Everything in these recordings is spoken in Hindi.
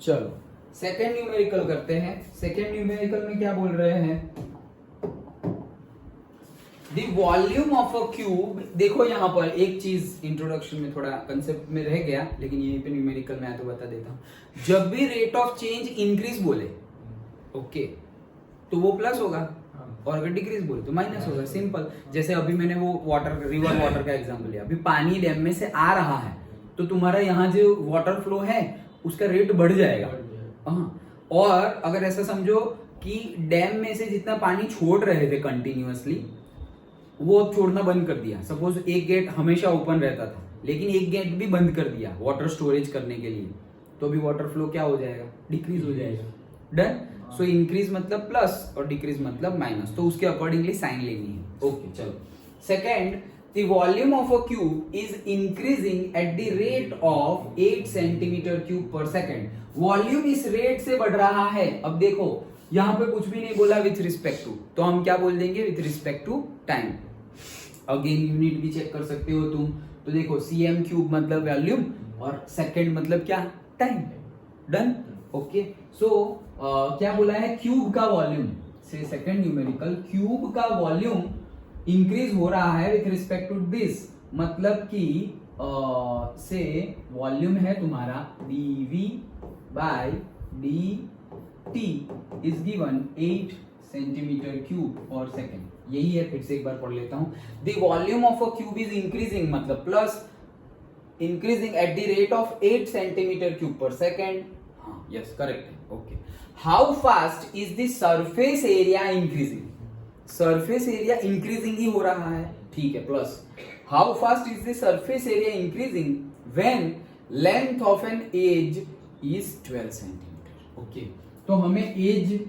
चलो सेकेंड न्यूमेरिकल करते हैं। सेकेंड न्यूमेरिकल में क्या बोल रहे हैं, the volume of a cube. देखो यहाँ पर एक चीज इंट्रोडक्शन में थोड़ा कंसेप्ट में रह गया, लेकिन यहीं पे न्यूमेरिकल में आया तो बता देता हूं। जब भी रेट ऑफ चेंज इंक्रीज बोले ओके तो वो प्लस होगा, और अगर डिक्रीज बोले तो माइनस होगा, सिंपल। जैसे अभी मैंने वो वाटर रिवर वाटर का एग्जांपल लिया, अभी पानी डैम में से आ रहा है तो तुम्हारा यहाँ जो वाटर फ्लो है उसका रेट बढ़ जाएगा। और अगर ऐसा समझो कि डैम में से जितना पानी छोड़ रहे थे कंटिन्यूअसली वो अब छोड़ना बंद कर दिया। सपोज एक गेट हमेशा ओपन रहता था लेकिन एक गेट भी बंद कर दिया वाटर स्टोरेज करने के लिए, तो भी वाटर फ्लो क्या हो जाएगा, डिक्रीज हो जाएगा। डन। सो इंक्रीज मतलब प्लस और डिक्रीज मतलब माइनस, तो उसके अकॉर्डिंगली साइन लेनी है। ओके चलो। Second, the volume of a cube is increasing at the rate of 8 centimetre cube per second. Volume इस रेट से बढ़ रहा है। अब देखो यहां पे कुछ भी नहीं बोला विथ रिस्पेक्ट टू, तो हम क्या बोल देंगे, with respect to time. Again unit भी चेक कर सकते हो तुम, तो देखो cm क्यूब मतलब वॉल्यूम और सेकेंड मतलब क्या, टाइम। डन। ओके। सो क्या बोला है, क्यूब का वॉल्यूम से सेकेंड न्यूमेरिकल, क्यूब का वॉल्यूम इंक्रीज हो रहा है विथ रिस्पेक्ट टू दिस, मतलब कि से वॉल्यूम है तुम्हारा dv by dt is given 8 centimetre cube per second. यही है, फिर से एक बार पढ़ लेता हूं। The volume of a cube is increasing मतलब plus increasing at the rate of 8 centimetre cube per second. हाँ यस करेक्ट है। Okay. How fast is the surface area increasing, surface area increasing ही हो रहा है, ठीक है, plus how fast is the surface area increasing when length of an edge is 12 centimetre. Okay, तो हमें एज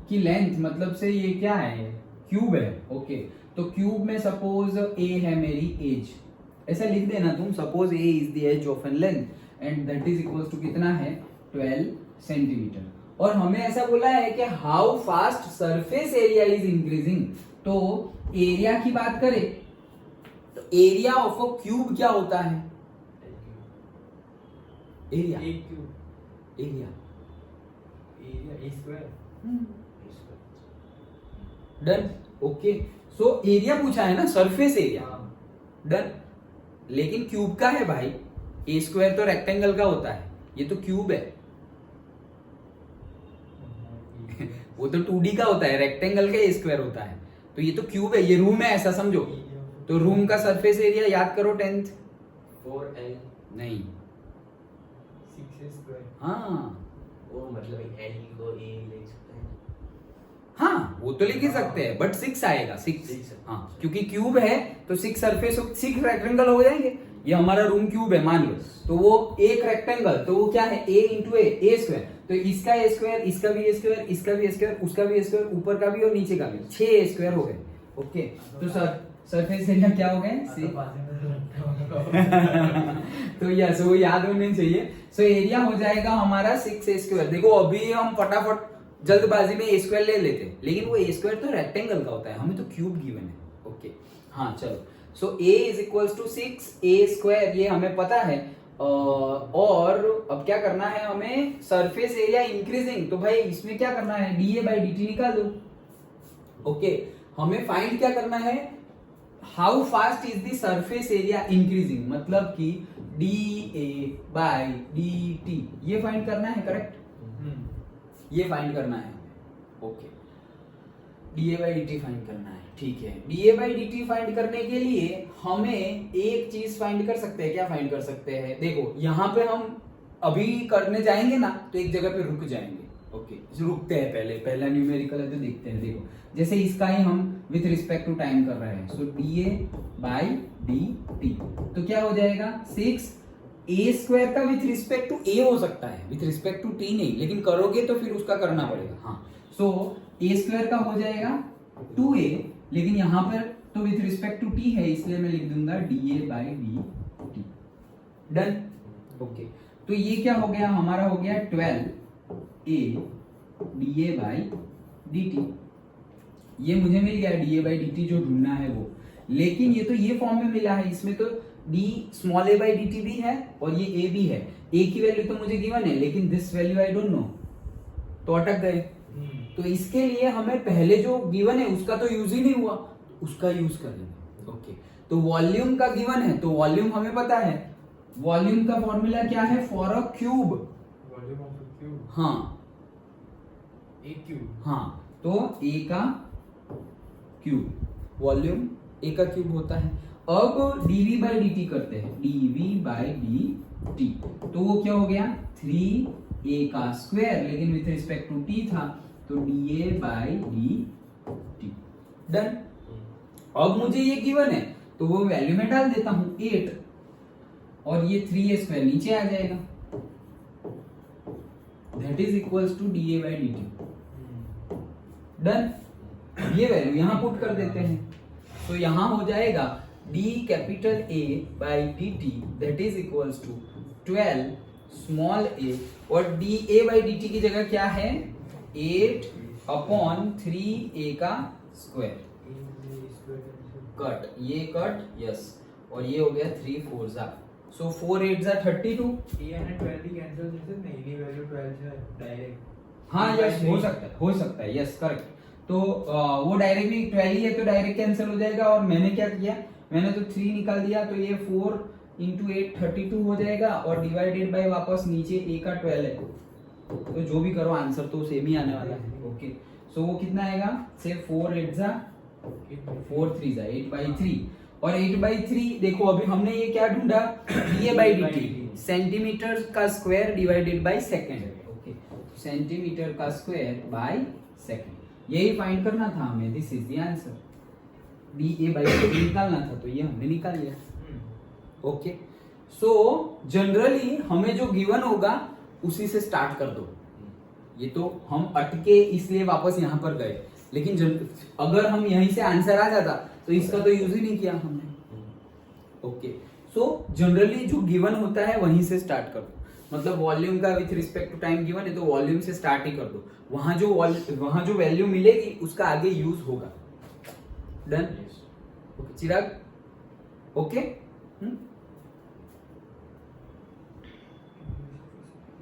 की लेंथ मतलब से ये क्या है, क्यूब है। ओके, तो क्यूब में सपोज ए है मेरी एज, ऐसा लिख देना तुम, suppose a is the edge of an length and that is equal to कितना है 12 सेंटीमीटर। और हमें ऐसा बोला है कि how fast surface area is increasing, तो एरिया की बात करें तो एरिया ऑफ अ क्यूब क्या होता है, area area A square. Done. Okay, so area पूछा है ना, सरफेस एरिया। डन। लेकिन क्यूब का है भाई, ए स्क्वायर तो रेक्टेंगल का होता है, ये तो क्यूब है। वो तो 2D का होता है, रेक्टेंगल का ए स्क्वायर होता है, तो ये तो क्यूब है, ये रूम है ऐसा समझो। तो रूम का सरफेस एरिया याद करो 10th। 4L नहीं, 6 स्क्वायर। हाँ वो मतलब L को A ले सकते हैं। हाँ वो तो लिख ही सकते हैं, बट 6 आएगा, 6। हाँ क्योंकि क्यूब है तो 6 सरफेस 6 रेक्टेंगल हो जाएंगे। ये हमारा रूम क्यूब है मान लो, तो वो एक रेक्टेंगल, तो वो क्या है a इंटू ए स्क्वायर, तो इसका ए स्क्वायर, इसका भी ए स्क्वायर, इसका भी ए स्क्वायर, उसका भी ए स्क्वायर, ऊपर का भी और नीचे का भी, 6 ए स्क्वायर हो गए। ओके, तो सरफेस एरिया क्या हो गए, तो यस वो याद होने चाहिए। सो एरिया हो जाएगा हमारा 6 ए स्क्वायर। देखो अभी हम फटाफट जल्दबाजी में ए स्क्वायर ले लेते, लेकिन वो ए स्क्वायर तो रेक्टेंगल का होता है, हमें तो क्यूब गिवन है। ओके हाँ चलो, so A is equals to 6 A square, ये हमें पता है। और अब क्या करना है हमें, सरफेस एरिया इंक्रीजिंग, तो भाई इसमें क्या करना है, डीए बाई डी टी निकाल दो। ओके, हमें फाइंड क्या करना है, how fast is the surface area increasing, मतलब कि D A by D T, ये फाइंड करना है, करेक्ट, ये फाइंड करना है। Okay, D A by D T find करना है, ठीक है। D A by D T find करने के लिए हमें एक चीज फाइंड कर सकते हैं, क्या फाइंड कर सकते हैं, देखो यहाँ पे हम अभी करने जाएंगे ना तो एक जगह पे रुक जाएंगे। ओके, रुकते हैं, पहला न्यूमेरिकल है तो देखते हैं। देखो जैसे इसका ही हम विथ रिस्पेक्ट टू टाइम कर रहे हैं, so D A by D T, तो क्या हो जाएगा 6 ए स्क्वायर का विथ रिस्पेक्ट टू ए हो सकता है, विथ रिस्पेक्ट टू टी नहीं, लेकिन करोगे तो फिर उसका करना पड़ेगा। हाँ, सो ए स्क्वायर का हो जाएगा 2a, लेकिन यहां पर तो विथ रिस्पेक्ट टू टी है, इसलिए मैं लिख दूंगा D A by D T. Done. Okay, तो ये क्या हो गया, हमारा हो गया 12a D A by D T. ये मुझे मिल गया D A by D T जो ढूंढना है वो, लेकिन ये तो ये फॉर्म में मिला है, इसमें तो D small A by D T भी है और ये ए भी है, ए की वैल्यू तो मुझे गिवन है लेकिन this value I don't know, तो अटक गए। तो इसके लिए हमें पहले जो गिवन है उसका तो यूज ही नहीं हुआ, उसका यूज करेंगे। ओके, तो वॉल्यूम का गिवन है तो वॉल्यूम हमें पता है, वॉल्यूम का फॉर्मूला क्या है for a cube, volume of a cube, हाँ ए क्यूब, हाँ, तो ए का क्यूब, वॉल्यूम ए का क्यूब होता है। अब dv बाई dt करते हैं, dv बाई dt, तो वो क्या हो गया 3a का स्क्वायर, लेकिन विथ रिस्पेक्ट टू t था तो dA बाई dt, डन। अब मुझे ये गिवन है तो वो वैल्यू में डाल देता हूं 8, और ये 3a स्क्वायर नीचे आ जाएगा, that is equals to dA by dt, done. ये वैल्यू यहां पुट कर देते हैं, तो यहां हो जाएगा d capital A by dt that is equals to 12 small a, और dA बाई dt की जगह क्या है 8 अपॉन 3a का स्क्वायर, कट ये कट, यस, और ये हो गया 3 4 जा, सो 4 8 जा 32, ए एंड 12 भी कैंसिल जैसे नहीं, ये वैल्यू 12 से डायरेक्ट, हाँ यस हो सकता है, यस करेक्ट। तो वो डायरेक्टली 12 ही है तो डायरेक्ट कैंसिल हो जाएगा, और मैंने क्या किया, मैंने तो 3 निकाल दिया, तो ये 4 इंटू 8 32 हो जाएगा, और डिवाइडेड बाय वापस नीचे a का 12 है, तो जो भी करो आंसर तो सेम ही आने वाला है। ओके, सो वो कितना आएगा से 4 8 जा 4 3 जा 8 बाई 3, और 8 बाई 3 देखो अभी हमने ये क्या ढूंढा dA बाई dt, सेंटीमीटर का square divided by second. Okay, centimetre का स्क्वायर बाय सेकंड, यही फाइंड करना था हमें, this is the answer, dA by dt निकालना था, तो ये हमने निकाल लिया। ओके, सो जनरली हमें जो गिवन होगा उसी से स्टार्ट कर दो, ये तो हम अटके इसलिए वापस यहाँ पर गए, लेकिन अगर हम यहीं से आंसर आ जाता तो इसका तो यूज ही नहीं किया हमने। ओके, सो जनरली जो गिवन होता है वहीं से स्टार्ट कर दो, मतलब वॉल्यूम का with respect to time given है तो वॉल्यूम से स्टार्ट ही कर दो, वहां जो वैल्यू मिलेगी उसका आगे यूज होगा, डन। चिराग, ओके।